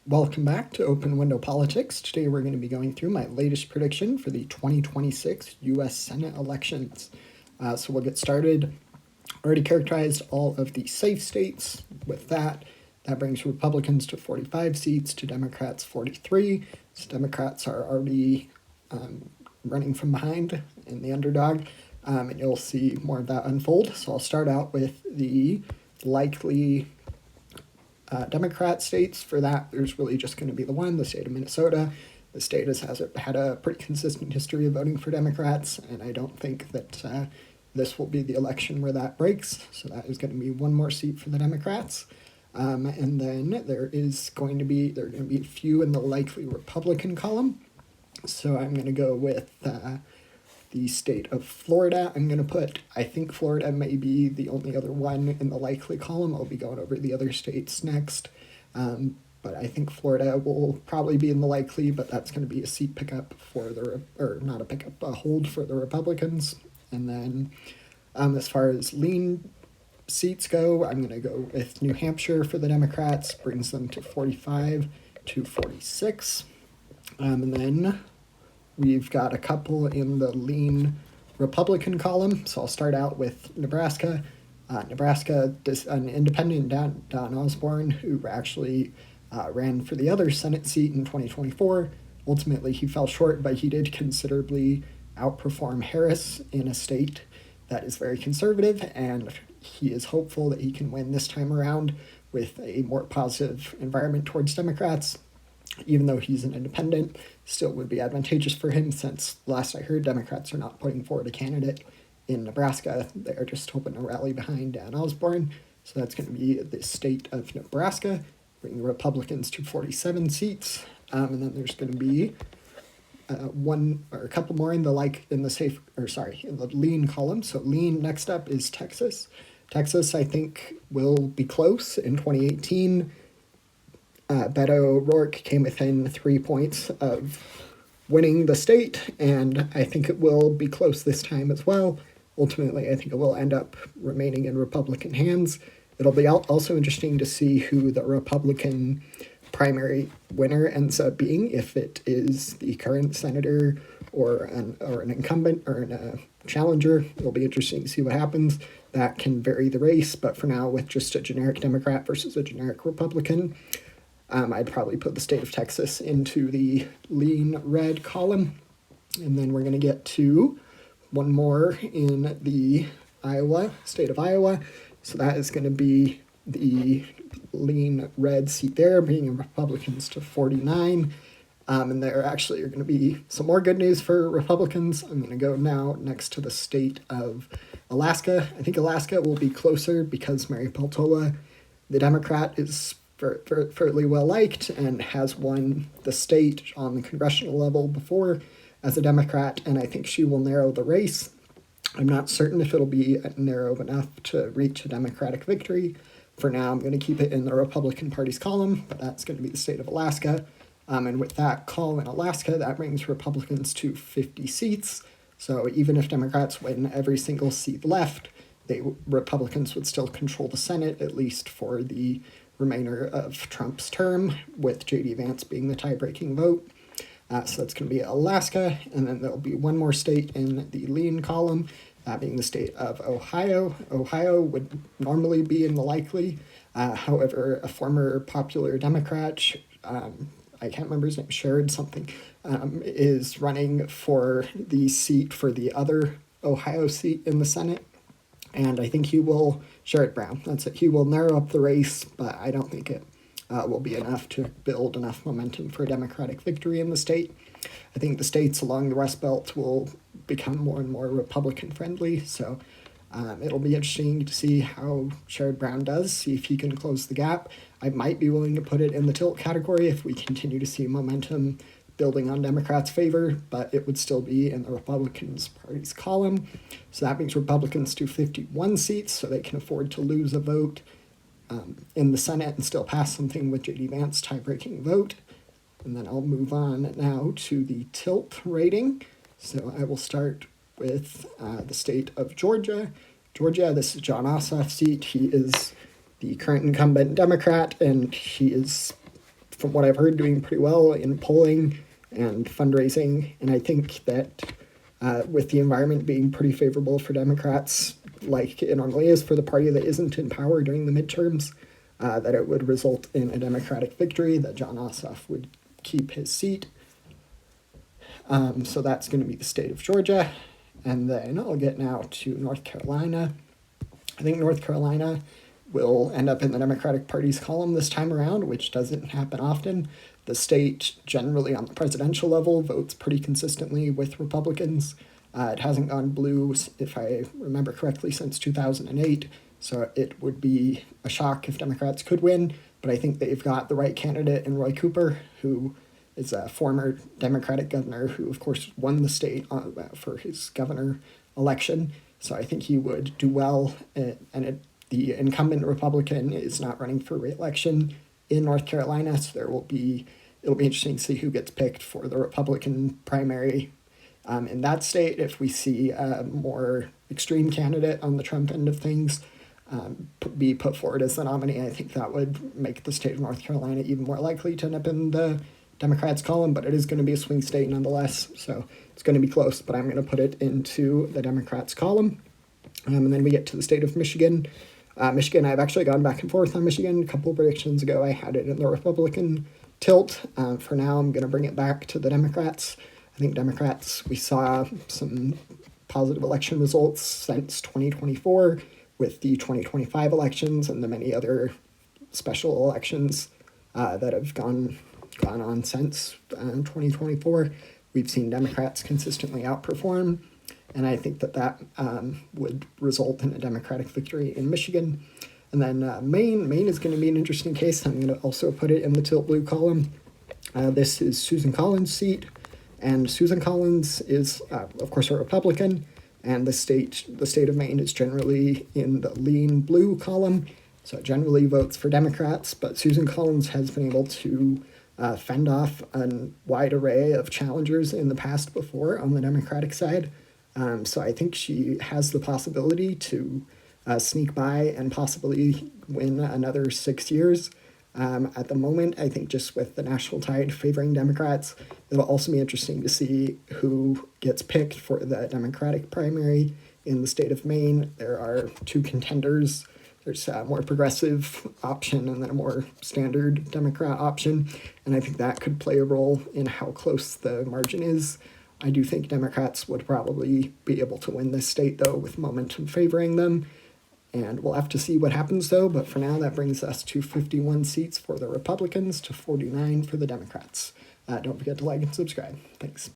Welcome back to Open Window Politics. Today we're going to be going through my latest prediction for the 2026 U.S. Senate elections. So we'll get started. Already characterized all of the safe states. With that brings Republicans to 45 seats, to Democrats 43. So Democrats are already running from behind in the underdog, and you'll see more of that unfold. So I'll start out with the likely Democrat states. For that, there's really just going to be the one, the state of Minnesota. The state has had a pretty consistent history of voting for Democrats, and I don't think that this will be the election where that breaks. So that is going to be one more seat for the Democrats. And then there are going to be a few in the likely Republican column. So I'm going to go with the state of Florida. I think Florida may be the only other one in the likely column. I'll be going over the other states next. But I think Florida will probably be in the likely, but that's going to be a seat pickup a hold for the Republicans. And then as far as lean seats go, I'm going to go with New Hampshire for the Democrats, brings them to 45 to 46. And then we've got a couple in the lean Republican column. So I'll start out with Nebraska. Nebraska, an independent, Don Osborne, who actually ran for the other Senate seat in 2024. Ultimately, he fell short, but he did considerably outperform Harris in a state that is very conservative, and he is hopeful that he can win this time around with a more positive environment towards Democrats. Even though he's an independent, still would be advantageous for him, since last I heard, Democrats are not putting forward a candidate in Nebraska. They are just hoping to rally behind Dan Osborne. So that's going to be the state of Nebraska, bringing Republicans to 47 seats. And then there's going to be one or a couple more in the lean column. So lean, next up is Texas. Texas, I think, will be close. In 2018, Beto O'Rourke came within 3 points of winning the state, and I think it will be close this time as well. Ultimately, I think it will end up remaining in Republican hands. It'll be also interesting to see who the Republican primary winner ends up being, if it is the current senator or an incumbent or a challenger. It'll be interesting to see what happens. That can vary the race, but for now, with just a generic Democrat versus a generic Republican, I'd probably put the state of Texas into the lean red column. And then we're going to get to one more in the state of Iowa. So that is going to be the lean red seat there, bringing Republicans to 49. And there actually are going to be some more good news for Republicans. I'm going to go now next to the state of Alaska. I think Alaska will be closer because Mary Peltola, the Democrat, is fairly well liked and has won the state on the congressional level before as a Democrat, and I think she will narrow the race. I'm not certain if it'll be narrow enough to reach a Democratic victory. For now, I'm going to keep it in the Republican Party's column, but that's going to be the state of Alaska. And with that call in Alaska, that brings Republicans to 50 seats. So even if Democrats win every single seat left, Republicans would still control the Senate, at least for the remainder of Trump's term, with J.D. Vance being the tie-breaking vote. So that's going to be Alaska, and then there'll be one more state in the lean column, that being the state of Ohio. Ohio would normally be in the likely. However, a former popular Democrat, I can't remember his name, Sherrod something, is running for the seat for the other Ohio seat in the Senate. And I think Sherrod Brown, that's it. He will narrow up the race, but I don't think it will be enough to build enough momentum for a Democratic victory in the state. I think the states along the Rust Belt will become more and more Republican friendly, so it'll be interesting to see how Sherrod Brown does, see if he can close the gap. I might be willing to put it in the tilt category if we continue to see momentum building on Democrats' favor, but it would still be in the Republicans' party's column. So that brings Republicans to 51 seats, so they can afford to lose a vote in the Senate and still pass something with J.D. Vance tie-breaking vote. And then I'll move on now to the tilt rating. So I will start with the state of Georgia. This is John Ossoff's seat. He is the current incumbent Democrat, and he is from what I've heard, doing pretty well in polling and fundraising. And I think that with the environment being pretty favorable for Democrats, like it normally is for the party that isn't in power during the midterms, that it would result in a Democratic victory, that Jon Ossoff would keep his seat. So that's going to be the state of Georgia. And then I'll get now to North Carolina. I think North Carolina will end up in the Democratic Party's column this time around, which doesn't happen often. The state, generally on the presidential level, votes pretty consistently with Republicans. It hasn't gone blue, if I remember correctly, since 2008, so it would be a shock if Democrats could win, but I think they've got the right candidate in Roy Cooper, who is a former Democratic governor who, of course, won the state for his governor election, so I think he would do well, the incumbent Republican is not running for re-election in North Carolina, so it'll be interesting to see who gets picked for the Republican primary in that state. If we see a more extreme candidate on the Trump end of things be put forward as the nominee, I think that would make the state of North Carolina even more likely to end up in the Democrats' column, but it is going to be a swing state nonetheless, so it's going to be close, but I'm going to put it into the Democrats' column. And then we get to the state of Michigan. Michigan, I've actually gone back and forth on Michigan. A couple of predictions ago, I had it in the Republican tilt. For now, I'm going to bring it back to the Democrats. I think Democrats, we saw some positive election results since 2024 with the 2025 elections and the many other special elections that have gone on since 2024. We've seen Democrats consistently outperform, and I think that would result in a Democratic victory in Michigan. And then Maine is going to be an interesting case. I'm going to also put it in the tilt blue column. This is Susan Collins' seat, and Susan Collins is, of course, a Republican, and the state of Maine is generally in the lean blue column, so it generally votes for Democrats, but Susan Collins has been able to fend off a wide array of challengers in the past before on the Democratic side. So I think she has the possibility to sneak by and possibly win another 6 years. At the moment, I think just with the national tide favoring Democrats, it'll also be interesting to see who gets picked for the Democratic primary in the state of Maine. There are two contenders. There's a more progressive option and then a more standard Democrat option, and I think that could play a role in how close the margin is. I do think Democrats would probably be able to win this state, though, with momentum favoring them. And we'll have to see what happens, though. But for now, that brings us to 51 seats for the Republicans to 49 for the Democrats. Don't forget to like and subscribe. Thanks.